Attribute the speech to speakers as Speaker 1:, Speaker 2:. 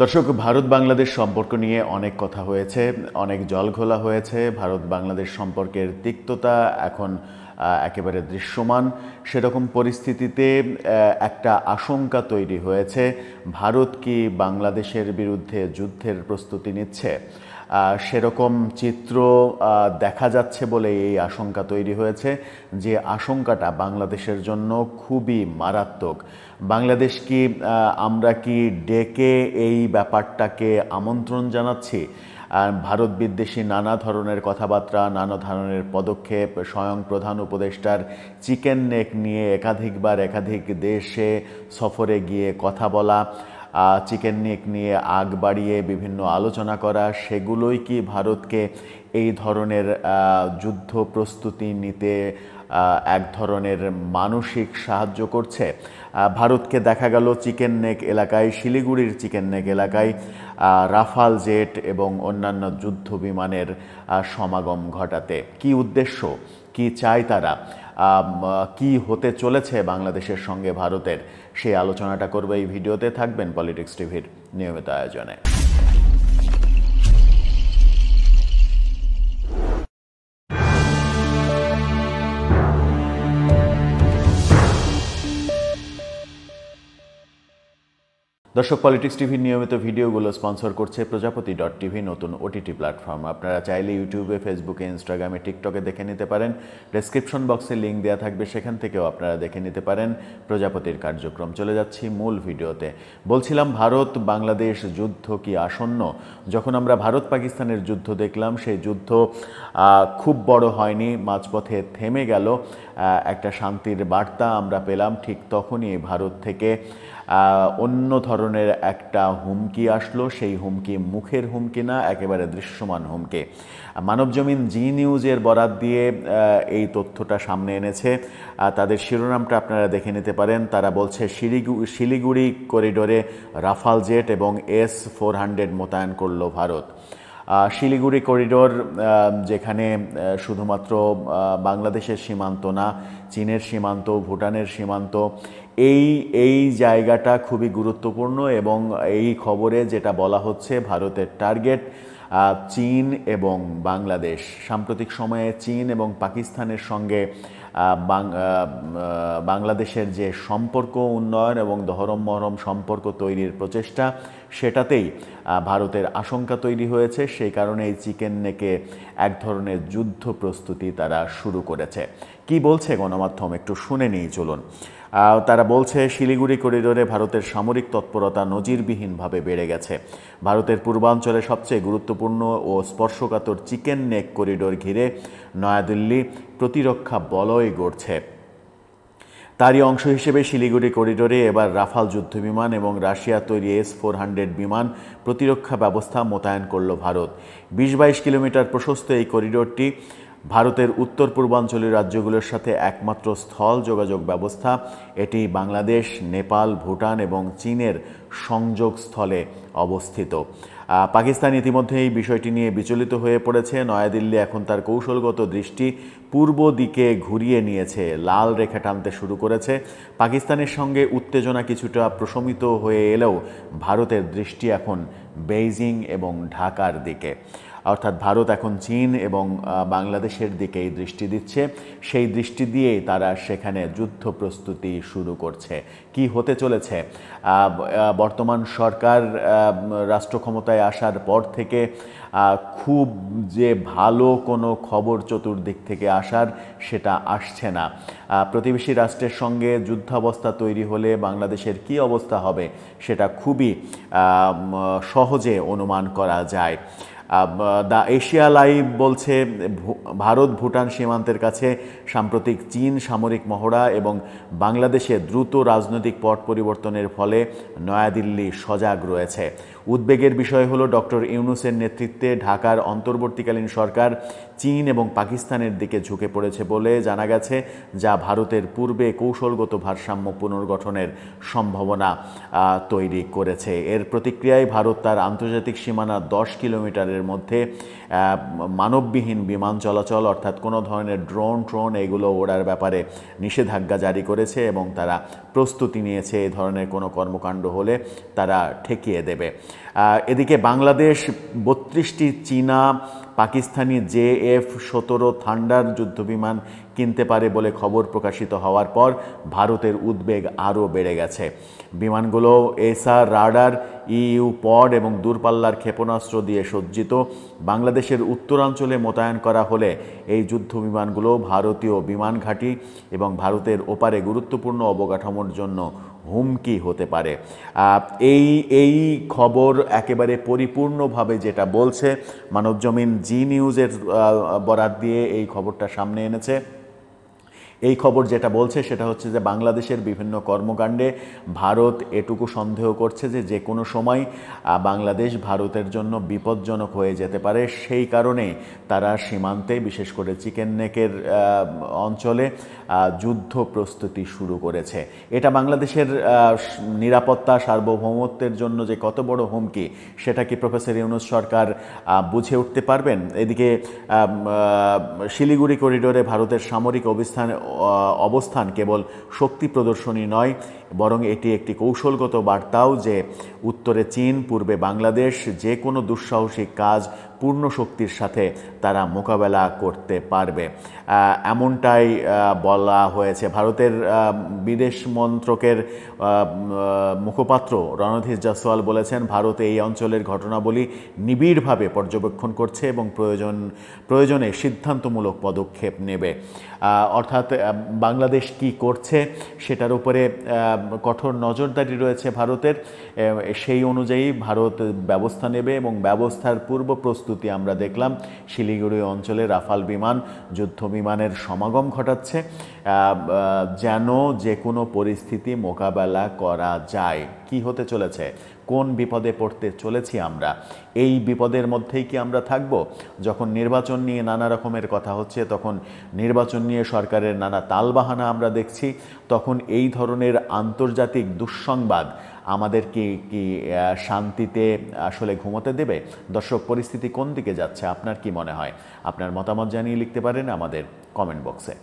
Speaker 1: দর্শক, ভারত বাংলাদেশ সম্পর্ক নিয়ে অনেক কথা হয়েছে, অনেক জলঘোলা হয়েছে। ভারত বাংলাদেশ সম্পর্কের তিক্ততা এখন একেবারে দৃশ্যমান। সেরকম পরিস্থিতিতে একটা আশঙ্কা তৈরি হয়েছে, ভারত কি বাংলাদেশের বিরুদ্ধে যুদ্ধের প্রস্তুতি নিচ্ছে? সেরকম চিত্র দেখা যাচ্ছে বলে এই আশঙ্কা তৈরি হয়েছে, যে আশঙ্কাটা বাংলাদেশের জন্য খুবই মারাত্মক। বাংলাদেশ কি আমরা কি ডেকে এই ব্যাপারটাকে আমন্ত্রণ জানাচ্ছি? ভারত বিদ্বেষী নানা ধরনের কথাবার্তা, নানা ধরনের পদক্ষেপ, স্বয়ং প্রধান উপদেষ্টার চিকেন নেক নিয়ে একাধিকবার একাধিক দেশে সফরে গিয়ে কথা বলা, চিকেন নেক নিয়ে আগ বাড়িয়ে বিভিন্ন আলোচনা করা, সেগুলোই কি ভারতকে এই ধরনের যুদ্ধ প্রস্তুতি নিতে এক ধরনের মানসিক সাহায্য করছে? ভারতকে দেখা গেল চিকেন নেক এলাকায়, শিলিগুড়ির চিকেন নেক এলাকায় রাফাল জেট এবং অন্যান্য যুদ্ধ বিমানের সমাগম ঘটাতে। কি উদ্দেশ্য, কি চায় তারা, কি হতে চলেছে বাংলাদেশের সঙ্গে ভারতের, সেই আলোচনাটা করবে এই ভিডিওতে। থাকবেন পলিটিক্স টিভির নিয়মিত আয়োজনে। দর্শক, পলিটিক্স টিভির নিয়মিত ভিডিওগুলো স্পন্সর করছে প্রজাপতি.টিভি, নতুন ওটিটি প্ল্যাটফর্ম। আপনারা চাইলে ইউটিউবে, ফেসবুকে, ইনস্টাগ্রামে, টিকটকে দেখে নিতে পারেন। ডেসক্রিপশন বক্সে লিঙ্ক দেওয়া থাকবে, সেখান থেকেও আপনারা দেখে নিতে পারেন প্রজাপতির কার্যক্রম। চলে যাচ্ছি মূল ভিডিওতে। বলছিলাম, ভারত বাংলাদেশ যুদ্ধ কি আসন্ন? যখন আমরা ভারত পাকিস্তানের যুদ্ধ দেখলাম, সেই যুদ্ধ খুব বড় হয়নি, মাঝপথে থেমে গেল, একটা শান্তির বার্তা আমরা পেলাম। ঠিক তখনই ভারত থেকে অন্য ধরনের একটা হুমকি আসলো। সেই হুমকি মুখের হুমকি না, একেবারে দৃশ্যমান হুমকি। মানবজমিন জি নিউজের বরাত দিয়ে এই তথ্যটা সামনে এনেছে। তাদের শিরোনামটা আপনারা দেখে নিতে পারেন। তারা বলছে, শিলিগুড়ি করিডোরে রাফাল জেট এবং S-400 মোতায়েন করল ভারত। শিলিগুড়ি করিডোর, যেখানে শুধুমাত্র বাংলাদেশের সীমান্ত না, চীনের সীমান্ত, ভুটানের সীমান্ত, এই জায়গাটা খুবই গুরুত্বপূর্ণ। এবং এই খবরে যেটা বলা হচ্ছে, ভারতের টার্গেট চীন এবং বাংলাদেশ। সাম্প্রতিক সময়ে চীন এবং পাকিস্তানের সঙ্গে বাংলাদেশের যে সম্পর্ক উন্নয়ন এবং দহরম মহরম সম্পর্ক তৈরির প্রচেষ্টা, সেটাতেই ভারতের আশঙ্কা তৈরি হয়েছে। সেই কারণে এই চিকেন নেকে এক ধরনের যুদ্ধ প্রস্তুতি তারা শুরু করেছে। কি বলছে গণমাধ্যম, একটু শুনে নিই চলুন। তারা বলছে, শিলিগুড়ি করিডোরে ভারতের সামরিক তৎপরতা নজিরবিহীনভাবে বেড়ে গেছে। ভারতের পূর্বাঞ্চলে সবচেয়ে গুরুত্বপূর্ণ ও স্পর্শকাতর চিকেন নেক করিডোর ঘিরে নয়াদিল্লি প্রতিরক্ষা বলয় গড়ছে। তারই অংশ হিসেবে শিলিগুড়ি করিডোরে এবার রাফাল যুদ্ধবিমান এবং রাশিয়া তৈরি S-400 বিমান প্রতিরক্ষা ব্যবস্থা মোতায়েন করল ভারত। 20-22 কিলোমিটার প্রশস্ত এই করিডোরটি ভারতের উত্তর পূর্বাঞ্চলীয় রাজ্যগুলোর সাথে একমাত্র স্থল যোগাযোগ ব্যবস্থা। এটি বাংলাদেশ, নেপাল, ভুটান এবং চীনের সংযোগস্থলে অবস্থিত। পাকিস্তান ইতিমধ্যে এই বিষয়টি নিয়ে বিচলিত হয়ে পড়েছে। নয়াদিল্লি এখন তার কৌশলগত দৃষ্টি পূর্ব দিকে ঘুরিয়ে নিয়েছে, লাল রেখা টানতে শুরু করেছে। পাকিস্তানের সঙ্গে উত্তেজনা কিছুটা প্রশমিত হয়ে এলেও ভারতের দৃষ্টি এখন বেইজিং এবং ঢাকার দিকে। অর্থাৎ ভারত এখন চীন এবং বাংলাদেশের দিকেই দৃষ্টি দিচ্ছে। সেই দৃষ্টি দিয়েই তারা সেখানে যুদ্ধ প্রস্তুতি শুরু করছে। কি হতে চলেছে? বর্তমান সরকার রাষ্ট্র ক্ষমতায় আসার পর থেকে খুব যে ভালো কোনো খবর চতুর্দিক থেকে আসার, সেটা আসছে না। প্রতিবেশী রাষ্ট্রের সঙ্গে যুদ্ধাবস্থা তৈরি হলে বাংলাদেশের কি অবস্থা হবে, সেটা খুবই সহজে অনুমান করা যায়। দ্য এশিয়া লাইভ বলছে, ভারত ভুটান সীমান্তের কাছে সাম্প্রতিক চীন সামরিক মহড়া এবং বাংলাদেশে দ্রুত রাজনৈতিক পট পরিবর্তনের ফলে নয়াদিল্লি সজাগ রয়েছে। উদ্বেগের বিষয় হলো, ডক্টর ইউনূসের নেতৃত্বে ঢাকার অন্তর্বর্তীকালীন সরকার চীন এবং পাকিস্তানের দিকে ঝুঁকে পড়েছে বলে জানা গেছে, যা ভারতের পূর্বে কৌশলগত ভারসাম্য পুনর্গঠনের সম্ভাবনা তৈরি করেছে। এর প্রতিক্রিয়ায় ভারত তার আন্তর্জাতিক সীমানা 10 কিলোমিটারের মধ্যে মানববিহীন বিমান চলাচল, অর্থাৎ কোনো ধরনের ড্রোন এগুলো ওড়ার ব্যাপারে নিষেধাজ্ঞা জারি করেছে এবং তারা প্রস্তুতি নিয়েছে এই ধরনের কোনো কর্মকাণ্ড হলে তারা ঠেকিয়ে দেবে। এদিকে বাংলাদেশ 32টি চীনা পাকিস্তানি JF-17 থান্ডার যুদ্ধবিমান কিনতে পারে বলে খবর প্রকাশিত হওয়ার পর ভারতের উদ্বেগ আরও বেড়ে গেছে। বিমানগুলো এসআর রাডার, EU পড এবং দূরপাল্লার ক্ষেপণাস্ত্র দিয়ে সজ্জিত। বাংলাদেশের উত্তরাঞ্চলে মোতায়েন করা হলে এই যুদ্ধবিমানগুলো ভারতীয় বিমান ঘাঁটি এবং ভারতের ওপারে গুরুত্বপূর্ণ অবকাঠামোর জন্য হুমকি হতে পারে। এই খবর একেবারে পরিপূর্ণভাবে যেটা বলছে, মানবজমিন জি নিউজের বরাত দিয়ে এই খবরটা সামনে এনেছে। এই খবর যেটা বলছে সেটা হচ্ছে যে বাংলাদেশের বিভিন্ন কর্মকাণ্ডে ভারত এটুকু সন্দেহ করছে যে যে কোনো সময় বাংলাদেশ ভারতের জন্য বিপজ্জনক হয়ে যেতে পারে। সেই কারণে তারা সীমান্তে, বিশেষ করে চিকেন নেকের অঞ্চলে যুদ্ধ প্রস্তুতি শুরু করেছে। এটা বাংলাদেশের নিরাপত্তা, সার্বভৌমত্বের জন্য যে কত বড় হুমকি সেটা কি প্রফেসর ইউনূস সরকার বুঝে উঠতে পারবেন? এদিকে শিলিগুড়ি করিডোরে ভারতের সামরিক অবস্থান কেবল শক্তি প্রদর্শনী নয়, বরং এটি একটি কৌশলগত বার্তাও যে উত্তরে চীন, পূর্বে বাংলাদেশ যে কোনো দুঃসাহসিক কাজ পূর্ণ শক্তির সাথে তারা মোকাবেলা করতে পারবে, এমনটাই বলা হয়েছে। ভারতের বিদেশ মন্ত্রকের মুখপাত্র রণধীর জয়সওয়াল বলেছেন, ভারত এই অঞ্চলের ঘটনাবলী নিবিড়ভাবে পর্যবেক্ষণ করছে এবং প্রয়োজনে সিদ্ধান্তমূলক পদক্ষেপ নেবে। অর্থাৎ বাংলাদেশ কি করছে সেটার উপরে কঠোর নজরদারি রয়েছে ভারতের। সেই অনুযায়ী ভারত ব্যবস্থা নেবে এবং ব্যবস্থার পূর্ব প্রস্তুতি আমরা দেখলাম শিলিগুড়ি অঞ্চলে রাফাল বিমান, যুদ্ধ বিমানের সমাগম ঘটাচ্ছে যেন যে কোনো পরিস্থিতি মোকাবেলা করা যায়। কি হতে চলেছে, কোন বিপদে পড়তে চলেছি আমরা, এই বিপদের মধ্যেই কি আমরা থাকব? যখন নির্বাচন নিয়ে নানা রকমের কথা হচ্ছে, তখন নির্বাচন নিয়ে সরকারের নানা তালবাহানা আমরা দেখছি, তখন এই ধরনের আন্তর্জাতিক দুঃসংবাদ আমাদেরকে কি শান্তিতে আসলে ঘুমোতে দেবে? দর্শক, পরিস্থিতি কোন দিকে যাচ্ছে আপনার কি মনে হয়? আপনার মতামত জানিয়ে লিখতে পারেন আমাদের কমেন্ট বক্সে।